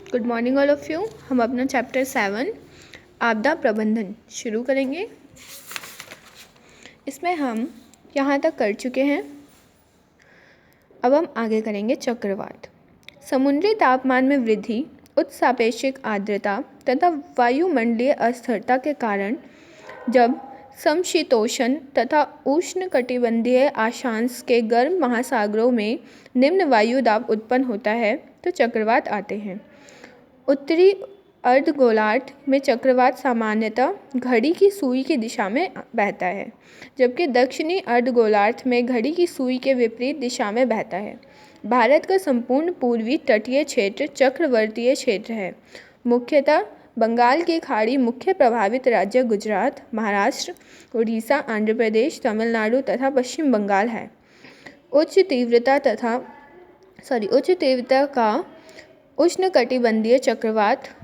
Good morning all of you. हम अपना chapter 7 आपदा प्रबंधन शुरू करेंगे। इसमें हम यहाँ तक कर चुके हैं। अब हम आगे करेंगे चक्रवात। समुद्री तापमान में वृद्धि, उच्च सापेक्षिक आर्द्रता तथा वायुमंडलीय अस्थिरता के कारण जब समशीतोष्ण तथा उष्णकटिबंधीय अक्षांश के गर्म महासागरों में निम्न वायु दाब उत्पन्न होता है तो चक्रवात आते हैं। उत्तरी अर्धगोलार्ध में चक्रवात सामान्यतः घड़ी की सुई की दिशा में बहता है, जबकि दक्षिणी अर्धगोलार्ध में घड़ी की सुई के विपरीत दिशा में बहता है। भारत का संपूर्ण पूर्वी तटीय क्षेत्र चक्रवर्तीय क्षेत्र है। मुख्यतः बंगाल की खाड़ी मुख्य प्रभावित राज्य गुजरात, महाराष्ट्र, उड़ीसा, आंध्र प्रदेश, तमिलनाडु तथा पश्चिम बंगाल है। उच्च तीव्रता का उष्णकटिबंधीय चक्रवात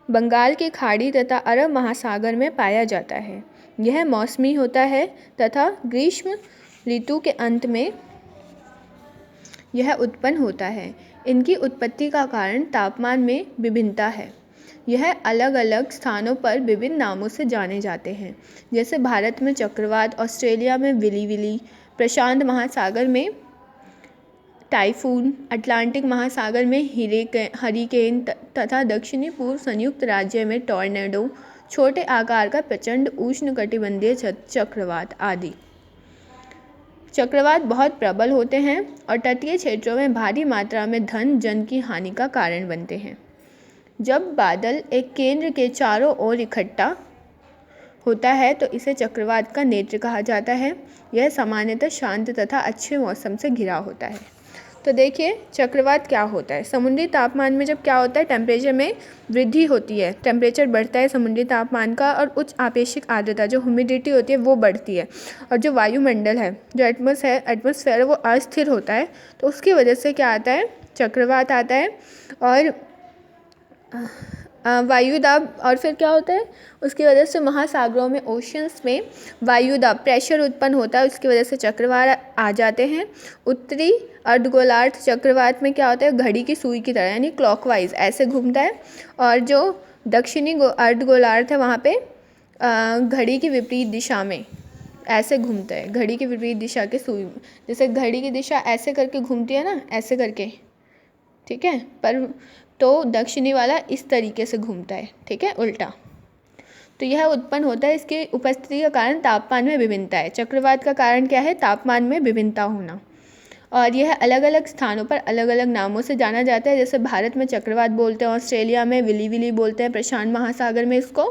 बंगाल की खाड़ी तथा अरब महासागर में पाया जाता है। यह मौसमी होता है तथा ग्रीष्म ऋतु के अंत में यह उत्पन्न होता है। इनकी उत्पत्ति का कारण तापमान में विभिन्नता है। यह अलग अलग स्थानों पर विभिन्न नामों से जाने जाते हैं, जैसे भारत में चक्रवात, ऑस्ट्रेलिया में विली, प्रशांत महासागर में टाइफून, अटलांटिक महासागर में हरिकेन तथा दक्षिणी पूर्व संयुक्त राज्य में टॉर्नेडो, छोटे आकार का प्रचंड उष्णकटिबंधीय चक्रवात आदि। चक्रवात बहुत प्रबल होते हैं और तटीय क्षेत्रों में भारी मात्रा में धन जन की हानि का कारण बनते हैं। जब बादल एक केंद्र के चारों ओर इकट्ठा होता है तो इसे चक्रवात का नेत्र कहा जाता है। यह सामान्यतः शांत तथा अच्छे मौसम से घिरा होता है। तो देखिए चक्रवात क्या होता है। समुद्री तापमान में जब क्या होता है, टेम्परेचर में वृद्धि होती है, टेम्परेचर बढ़ता है समुद्री तापमान का, और उच्च आपेक्षिक आर्द्रता जो ह्यूमिडिटी होती है वो बढ़ती है, और जो वायुमंडल है, जो एटमॉस्फेयर है वो अस्थिर होता है। तो उसकी वजह से क्या आता है, चक्रवात आता है। और वायु दाब, और फिर क्या होता है, उसकी वजह से महासागरों में, ओशियंस में वायु दाब, प्रेशर उत्पन्न होता है, उसकी वजह से चक्रवात आ जाते हैं। उत्तरी अर्धगोलार्ध चक्रवात में क्या होता है, घड़ी की सुई की तरह यानी क्लॉकवाइज ऐसे घूमता है, और जो दक्षिणी अर्धगोलार्ध है वहाँ पे घड़ी की विपरीत दिशा में ऐसे घूमता है, घड़ी की विपरीत दिशा के सुई, जैसे घड़ी की दिशा ऐसे करके घूमती है ना, ऐसे करके, ठीक है, पर तो दक्षिणी वाला इस तरीके से घूमता है, ठीक है, उल्टा। तो यह उत्पन्न होता है, इसकी उपस्थिति का कारण तापमान में विभिन्नता है। चक्रवात का कारण क्या है, तापमान में विभिन्नता होना, और यह अलग अलग स्थानों पर अलग अलग नामों से जाना जाता है। जैसे भारत में चक्रवात बोलते हैं, ऑस्ट्रेलिया में विली बोलते हैं, प्रशांत महासागर में इसको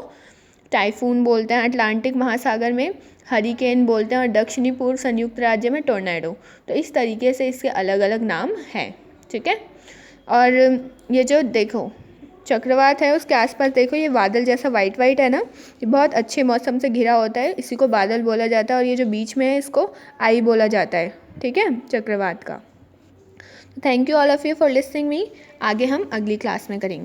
टाइफून बोलते हैं, अटलांटिक महासागर में हरिकेन बोलते हैं, और दक्षिणी पूर्व संयुक्त राज्य में टोर्नेडो। तो इस तरीके से इसके अलग अलग नाम हैं, ठीक है। और ये जो देखो चक्रवात है उसके आसपास देखो, ये बादल जैसा वाइट है ना, ये बहुत अच्छे मौसम से घिरा होता है, इसी को बादल बोला जाता है। और ये जो बीच में है इसको आई बोला जाता है, ठीक है, चक्रवात का। Thank you all of you for listening me. आगे हम अगली क्लास में करेंगे।